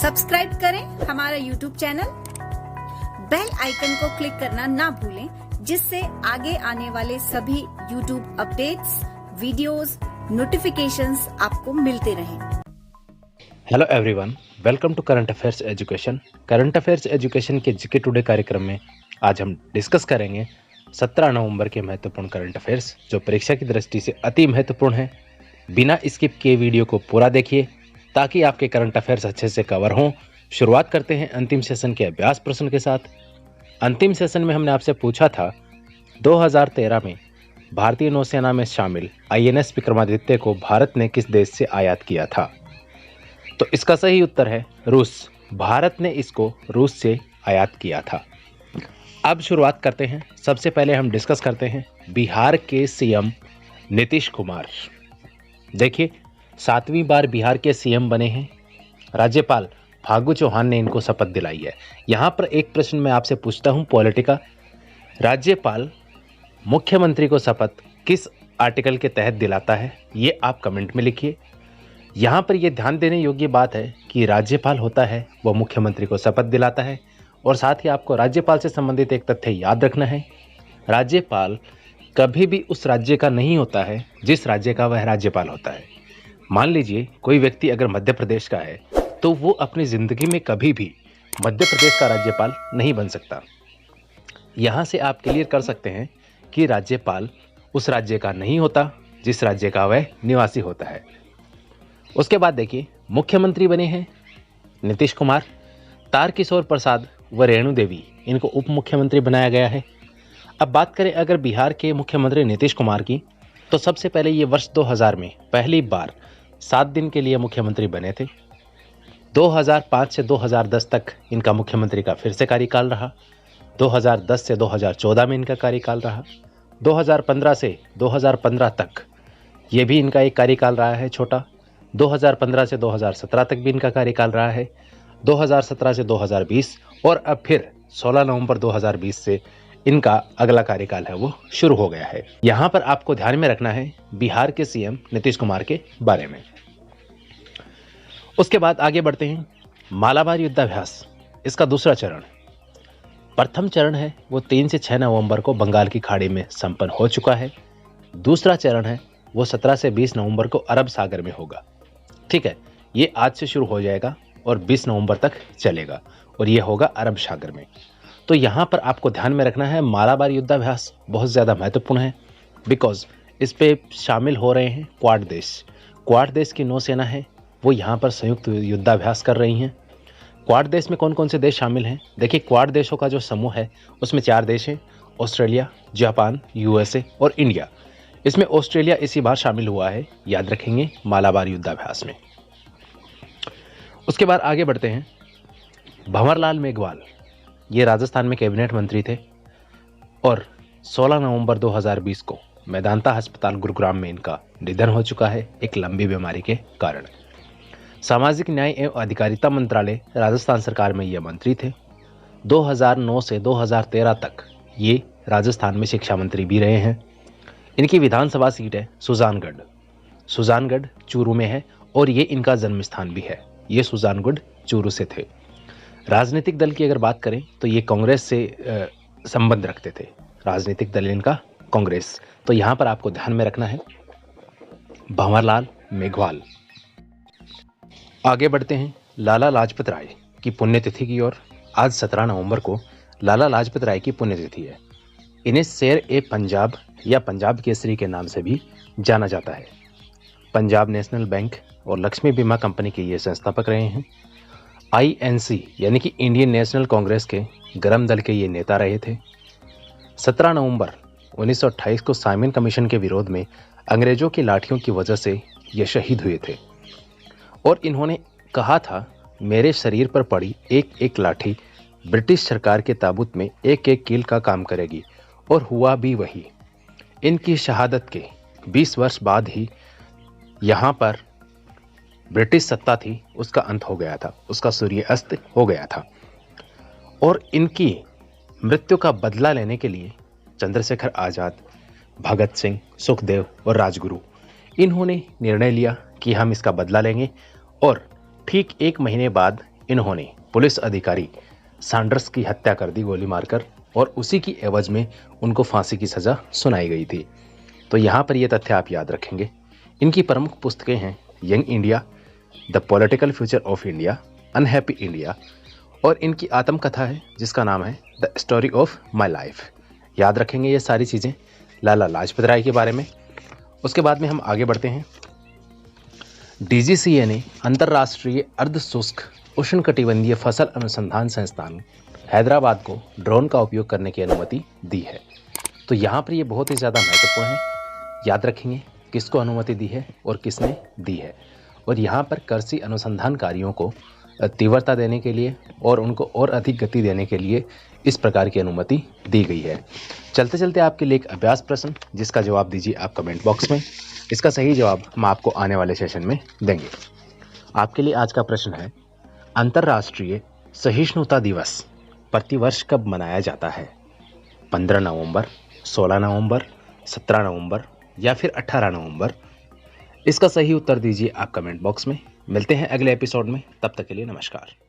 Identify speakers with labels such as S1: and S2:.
S1: Subscribe करें हमारा YouTube channel, bell icon को क्लिक करना ना भूलें, जिससे आगे आने वाले सभी YouTube अपडेट्स, वीडियोस, नोटिफिकेशंस आपको मिलते रहें।
S2: Hello everyone, welcome to current affairs education. Current affairs education के जीके टुडे कार्यक्रम में आज हम डिस्कस करेंगे 17 नवंबर के महत्वपूर्ण करंट अफेयर्स, जो परीक्षा की दृष्टि से अति महत्वपूर्ण है। बिना स्किप किए वीडियो को पूरा देखिए ताकि आपके करंट अफेयर्स अच्छे से कवर हों। शुरुआत करते हैं अंतिम सेशन के अभ्यास प्रश्न के साथ। अंतिम सेशन में हमने आपसे पूछा था 2013 में भारतीय नौसेना में शामिल INS विक्रमादित्य को भारत ने किस देश से आयात किया था? तो इसका सही उत्तर है रूस। भारत ने इसको रूस से आयात किया था। अब शुरुआत करते हैं। सबसे पहले हम डिस्कस करते हैं बिहार के CM नीतीश कुमार। देखिए, 7वीं बार बिहार के CM बने हैं। राज्यपाल फागू चौहान ने इनको शपथ दिलाई है। यहाँ पर एक प्रश्न मैं आपसे पूछता हूँ पॉलिटिका, राज्यपाल मुख्यमंत्री को शपथ किस आर्टिकल के तहत दिलाता है? ये आप कमेंट में लिखिए। यहाँ पर यह ध्यान देने योग्य बात है कि राज्यपाल होता है वह मुख्यमंत्री को शपथ दिलाता है। और साथ ही आपको राज्यपाल से संबंधित एक तथ्य याद रखना है, राज्यपाल कभी भी उस राज्य का नहीं होता है जिस राज्य का वह राज्यपाल होता है। मान लीजिए कोई व्यक्ति अगर मध्य प्रदेश का है तो वो अपनी ज़िंदगी में कभी भी मध्य प्रदेश का राज्यपाल नहीं बन सकता। यहाँ से आप क्लियर कर सकते हैं कि राज्यपाल उस राज्य का नहीं होता जिस राज्य का वह निवासी होता है। उसके बाद देखिए, मुख्यमंत्री बने हैं नीतीश कुमार। तारकिशोर प्रसाद व रेणु देवी, इनको उप मुख्यमंत्री बनाया गया है। अब बात करें अगर बिहार के मुख्यमंत्री नीतीश कुमार की, तो सबसे पहले ये वर्ष 2000 में पहली बार 7 दिन के लिए मुख्यमंत्री बने थे। 2005 से 2010 तक इनका मुख्यमंत्री का फिर से कार्यकाल रहा। 2010 से 2014 में इनका कार्यकाल रहा। 2015 से 2015 तक ये भी इनका एक कार्यकाल रहा है छोटा। 2015 से 2017 तक भी इनका कार्यकाल रहा है। 2017 से 2020 और अब फिर 16 नवंबर 2020 से इनका अगला कार्यकाल है वो शुरू हो गया है। यहाँ पर आपको ध्यान में रखना है बिहार के CM नीतीश कुमार के बारे में। उसके बाद आगे बढ़ते हैं। मालाबार युद्धाभ्यास, इसका दूसरा चरण। प्रथम चरण है वो 3 से 6 नवंबर को बंगाल की खाड़ी में संपन्न हो चुका है। दूसरा चरण है वो 17 से 20 नवंबर को अरब सागर में होगा। ठीक है, ये आज से शुरू हो जाएगा और 20 नवंबर तक चलेगा और ये होगा अरब सागर में। तो यहाँ पर आपको ध्यान में रखना है मालाबार युद्धाभ्यास बहुत ज़्यादा महत्वपूर्ण है, बिकॉज इस पे शामिल हो रहे हैं क्वाड देश। क्वाड देश की नौसेना है वो यहाँ पर संयुक्त युद्धाभ्यास कर रही हैं। क्वाड देश में कौन कौन से देश शामिल हैं? देखिए, क्वाड देशों का जो समूह है उसमें 4 देश हैं, ऑस्ट्रेलिया, जापान, USA और इंडिया। इसमें ऑस्ट्रेलिया इसी बार शामिल हुआ है, याद रखेंगे मालाबार युद्धाभ्यास में। उसके बाद आगे बढ़ते हैं। भंवरलाल मेघवाल, ये राजस्थान में कैबिनेट मंत्री थे और 16 नवंबर 2020 को मेदांता अस्पताल गुरुग्राम में इनका निधन हो चुका है एक लंबी बीमारी के कारण। सामाजिक न्याय एवं अधिकारिता मंत्रालय राजस्थान सरकार में ये मंत्री थे। 2009 से 2013 तक ये राजस्थान में शिक्षा मंत्री भी रहे हैं। इनकी विधानसभा सीट है सुजानगढ़। सुजानगढ़ चूरू में है और ये इनका जन्म स्थान भी है। ये सुजानगढ़ चूरू से थे। राजनीतिक दल की अगर बात करें तो ये कांग्रेस से संबंध रखते थे। राजनीतिक दल इनका कांग्रेस। तो यहाँ पर आपको ध्यान में रखना है भंवरलाल मेघवाल। आगे बढ़ते हैं लाला लाजपत राय की पुण्यतिथि की ओर। आज 17 नवंबर को लाला लाजपत राय की पुण्यतिथि है। इन्हें शेर-ए-पंजाब या पंजाब केसरी के नाम से भी जाना जाता है। पंजाब नेशनल बैंक और लक्ष्मी बीमा कंपनी के ये संस्थापक रहे हैं। INC यानी कि इंडियन नेशनल कांग्रेस के गरम दल के ये नेता रहे थे। 17 नवंबर 1928 को साइमन कमीशन के विरोध में अंग्रेजों की लाठियों की वजह से ये शहीद हुए थे और इन्होंने कहा था, मेरे शरीर पर पड़ी एक एक लाठी ब्रिटिश सरकार के ताबूत में एक एक कील का काम करेगी। और हुआ भी वही। इनकी शहादत के 20 वर्ष बाद ही यहाँ पर ब्रिटिश सत्ता थी उसका अंत हो गया था, उसका सूर्य अस्त हो गया था। और इनकी मृत्यु का बदला लेने के लिए चंद्रशेखर आज़ाद, भगत सिंह, सुखदेव और राजगुरु, इन्होंने निर्णय लिया कि हम इसका बदला लेंगे और ठीक 1 महीने बाद इन्होंने पुलिस अधिकारी सैंडर्स की हत्या कर दी गोली मारकर, और उसी की एवज में उनको फांसी की सजा सुनाई गई थी। तो यहाँ पर ये तथ्य आप याद रखेंगे। इनकी प्रमुख पुस्तकें हैं young India, the political future of India, unhappy India, और इनकी आत्मकथा है जिसका नाम है the story of my life. याद रखेंगे ये सारी चीज़ें लाला लाजपत राय के बारे में। उसके बाद में हम आगे बढ़ते हैं। DGCA ने अंतर्राष्ट्रीय अर्ध शुष्क उष्णकटिबंधीय फसल अनुसंधान संस्थान हैदराबाद को ड्रोन का उपयोग करने की अनुमति दी है। तो यहाँ पर ये बहुत ही ज़्यादा महत्वपूर्ण है। याद रखेंगे किसको अनुमति दी है और किसने दी है। और यहाँ पर कृषि अनुसंधान कार्यों को तीव्रता देने के लिए और उनको और अधिक गति देने के लिए इस प्रकार की अनुमति दी गई है। चलते चलते आपके लिए एक अभ्यास प्रश्न, जिसका जवाब दीजिए आप कमेंट बॉक्स में। इसका सही जवाब हम आपको आने वाले सेशन में देंगे। आपके लिए आज का प्रश्न है, अंतर्राष्ट्रीय सहिष्णुता दिवस प्रतिवर्ष कब मनाया जाता है? 15 नवंबर, 16 नवंबर, 17 नवंबर या फिर 18 नवंबर? इसका सही उत्तर दीजिए आप कमेंट बॉक्स में। मिलते हैं अगले एपिसोड में, तब तक के लिए नमस्कार।